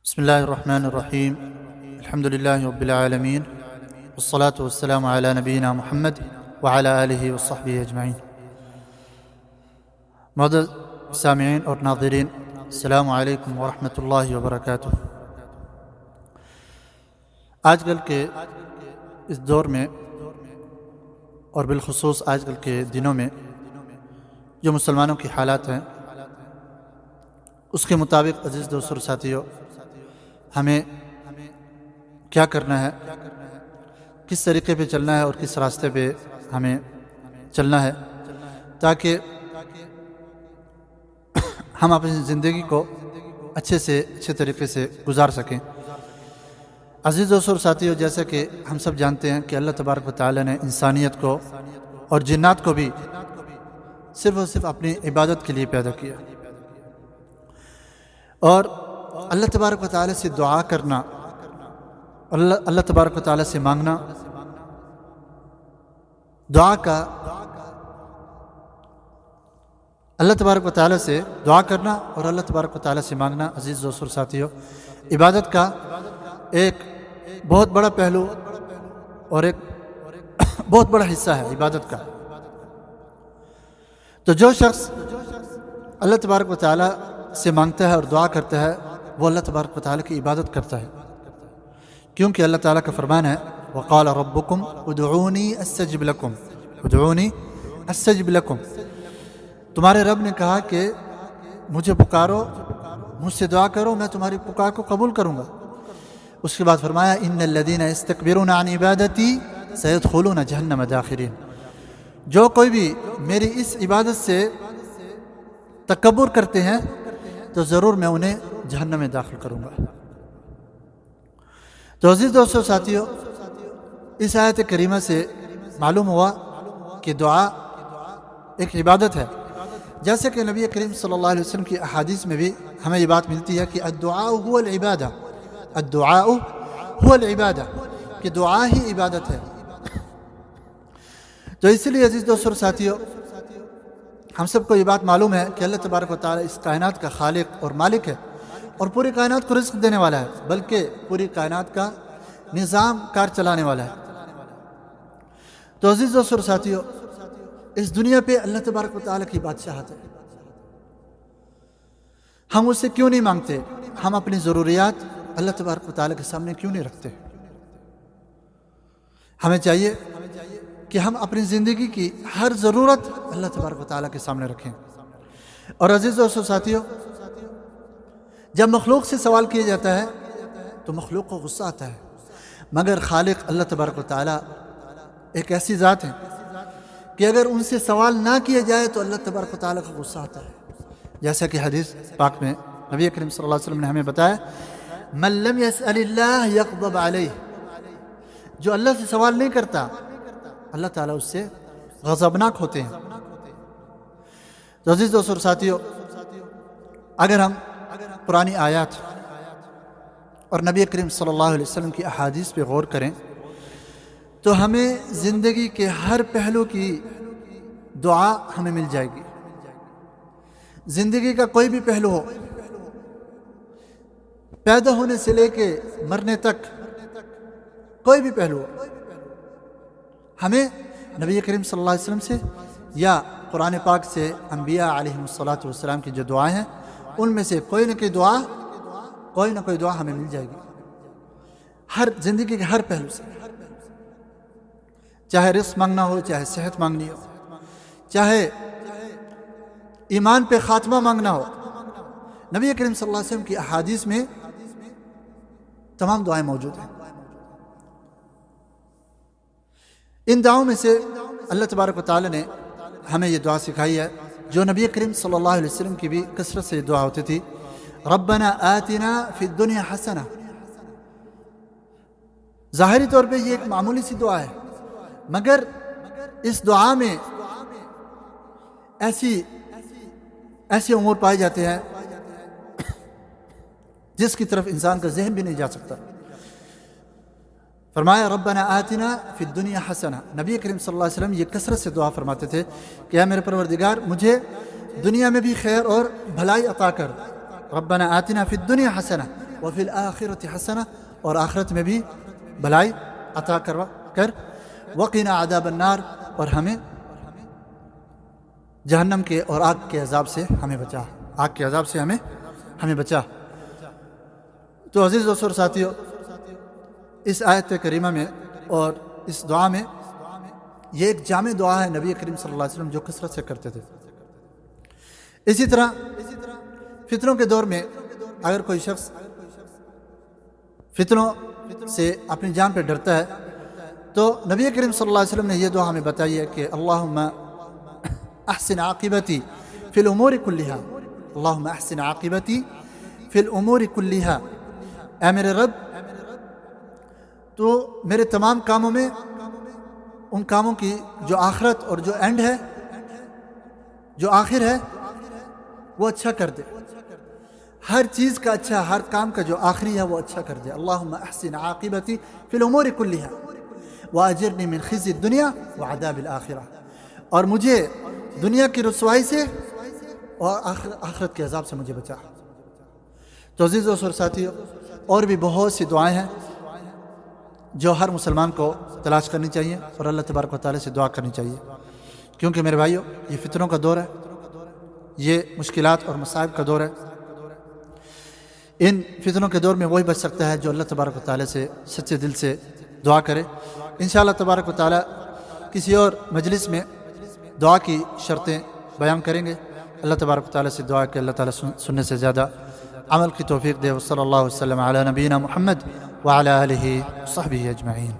بسم الله الرحمن الرحيم. الحمد لله رب العالمين، والصلاة والسلام على نبينا محمد وعلى آله وصحبه أجمعين. معزز سامعین اور ناظرین، السلام علیکم ورحمۃ اللہ وبرکاتہ۔ آج کل کے اس دور میں اور بالخصوص آج کل کے دنوں میں جو مسلمانوں کی حالات ہیں، اس کے مطابق عزیز دوستوں اور ساتھیوں، ہمیں کیا کرنا ہے، کس طریقے پہ چلنا ہے اور کس راستے پہ ہمیں چلنا ہے تاکہ ہم اپنی زندگی کو اچھے طریقے سے گزار سکیں۔ عزیز دوستوں اور ساتھیوں، جیسا کہ ہم سب جانتے ہیں کہ اللہ تبارک و تعالی نے انسانیت کو اور جنات کو بھی صرف اور صرف اپنی عبادت کے لیے پیدا کیا، اور اللہ تبارک و تعالی سے دعا کرنا، اللہ تبارک و تعالی سے مانگنا، دعا کا اللہ تبارک و تعالی سے دعا کرنا اور اللہ تبارک و تعالی سے مانگنا، عزیز دوستوں اور ساتھیوں، عبادت کا ایک بہت بڑا پہلو اور ایک بہت بڑا حصہ ہے عبادت کا۔ تو جو شخص اللہ تبارک و تعالی سے مانگتا ہے اور دعا کرتا ہے، وہ اللہ تبارک و تعالی کی عبادت کرتا ہے، کیونکہ اللہ تعالیٰ کا فرمان ہے وَقَالَ رَبُّكُمْ اُدْعُونِي أَسْتَجِبْ لَكُمْ اُدْعُونِي أَسْتَجِبْ لَكُمْ۔ تمہارے رب نے کہا کہ مجھے پکارو، مجھ سے دعا کرو، میں تمہاری پکار کو قبول کروں گا۔ اس کے بعد فرمایا إِنَّ الَّذِينَ يَسْتَكْبِرُونَ عَنْ عِبَادَتِي سَيَدْخُلُونَ جَهَنَّمَ دَاخِرِينَ۔ جو کوئی بھی میری اس عبادت سے تکبر کرتے ہیں تو ضرور میں انہیں جہنم میں داخل کروں گا۔ تو عزیز دوستوں ساتھیوں، اس آیت کریمہ سے معلوم ہوا کہ دعا ایک عبادت ہے، جیسے کہ نبی کریم صلی اللہ علیہ وسلم کی احادیث میں بھی ہمیں یہ بات ملتی ہے کہ الدعاء هو العبادہ، الدعاء هو العبادہ، کہ دعا ہی عبادت ہے۔ تو اس لیے عزیز دوستوں ساتھیوں، ہم سب کو یہ بات معلوم ہے کہ اللہ تبارک و تعالی اس کائنات کا خالق اور مالک ہے، اور پوری کائنات کو رزق دینے والا ہے، بلکہ پوری کائنات کا نظام کار چلانے والا ہے۔ تو عزیز دوستوں ساتھیوں، اس دنیا پہ اللہ تبارک و تعالی کی بادشاہت ہے۔ ہم اس سے کیوں نہیں مانگتے؟ ہم اپنی ضروریات اللہ تبارک و تعالی کے سامنے کیوں نہیں رکھتے؟ ہمیں چاہیے کہ ہم اپنی زندگی کی ہر ضرورت اللہ تبارک و تعالیٰ کے سامنے رکھیں۔ اور عزیز دوستوں ساتھیوں، جب مخلوق سے سوال کیا جاتا ہے تو مخلوق کو غصہ آتا ہے، مگر خالق اللہ تبارک و تعالیٰ ایک ایسی ذات ہے کہ اگر ان سے سوال نہ کیا جائے تو اللہ تبارک و تعالیٰ کا غصہ آتا ہے، جیسا کہ حدیث پاک میں نبی کریم صلی اللہ علیہ وسلم نے ہمیں بتایا من لم يسأل اللہ یغضب علیہ، جو اللہ سے سوال نہیں کرتا اللہ تعالیٰ اس سے غضبناک ہوتے ہیں۔ تو عزیز دوستوں اور ساتھیوں، اگر ہم پرانی آیات اور نبی کریم صلی اللہ علیہ وسلم کی احادیث پہ غور کریں تو ہمیں زندگی کے ہر پہلو کی دعا ہمیں مل جائے گی۔ زندگی کا کوئی بھی پہلو ہو، پیدا ہونے سے لے کے مرنے تک کوئی بھی پہلو ہو، ہمیں نبی کریم صلی اللہ علیہ وسلم سے یا قرآن پاک سے انبیاء علیہم السلام کی جو دعائیں ہیں ان میں سے کوئی نہ کوئی دعا ہمیں مل جائے گی، ہر زندگی کے ہر پہلو سے، چاہے رزق مانگنا ہو، چاہے صحت مانگنی ہو، چاہے ایمان پہ خاتمہ مانگنا ہو، نبی کریم صلی اللہ علیہ وسلم کی احادیث میں تمام دعائیں موجود ہیں۔ ان دعاؤں میں سے اللہ تبارک و تعالی نے ہمیں یہ دعا سکھائی ہے جو نبی کریم صلی اللہ علیہ وسلم کی بھی کثرت سے دعا ہوتی تھی، ربنا آتنا فی الدنیا حسنہ۔ ظاہری طور پہ یہ ایک معمولی سی دعا ہے، مگر اس دعا میں ایسے امور پائے جاتے ہیں جس کی طرف انسان کا ذہن بھی نہیں جا سکتا۔ فرمایا ربنا آتنا فی الدنیا حسنہ۔ نبی کریم صلی اللہ علیہ وسلم یہ کثرت سے دعا فرماتے تھے کہ اے میرے پروردگار، مجھے دنیا میں بھی خیر اور بھلائی عطا کر، ربنا آتنا فی الدنیا حسنہ، وفی الآخرۃ حسنہ، اور آخرت میں بھی بھلائی عطا کر، وقنا عذاب النار، اور ہمیں جہنم کے اور آگ کے عذاب سے ہمیں بچا، آگ کے عذاب سے ہمیں بچا۔ تو عزیز دوستو اور ساتھیو، اس آیت کریمہ میں اور اس دعا میں یہ ایک جامع دعا ہے نبی کریم صلی اللہ علیہ وسلم جو کثرت سے کرتے تھے۔ اسی طرح فتنوں کے دور میں اگر کوئی شخص فتنوں سے اپنی جان پہ ڈرتا ہے تو نبی کریم صلی اللہ علیہ وسلم نے یہ دعا ہمیں بتائی ہے کہ اللہم احسن عاقبتی فی الامور کلہا، اللہم احسن عاقبتی فی الامور کلہا، اے میرے رب تو میرے تمام کاموں میں، ان کاموں کی جو آخرت اور جو اینڈ ہے، جو آخر ہے، وہ اچھا کر دے، ہر چیز کا اچھا، ہر کام کا جو آخری ہے وہ اچھا کر دے۔ اللہم احسن عاقبتی فی الامور کلہا واجرنی من خزی الدنیا وعذاب الآخرہ، اور مجھے دنیا کی رسوائی سے اور آخرت کے عذاب سے مجھے بچا۔ تو عزیزو اور ساتھیو، اور بھی بہت سی دعائیں ہیں جو ہر مسلمان کو تلاش کرنی چاہیے اور اللہ تبارک و تعالیٰ سے دعا کرنی چاہیے، کیونکہ میرے بھائیو یہ فتنوں کا دور ہے، یہ مشکلات اور مصائب کا دور ہے۔ ان فتنوں کے دور میں وہی بچ سکتا ہے جو اللہ تبارک و تعالیٰ سے سچے دل سے دعا کرے۔ انشاءاللہ تبارک و تعالیٰ کسی اور مجلس میں دعا کی شرطیں بیان کریں گے۔ اللہ تبارک و تعالیٰ سے دعا کہ اللہ تعالیٰ سننے سے زیادہ عمل کی توفیق دے۔ وصلی اللہ وسلم علی نبینا محمد وعلی آلہ وصحبہ اجمعین۔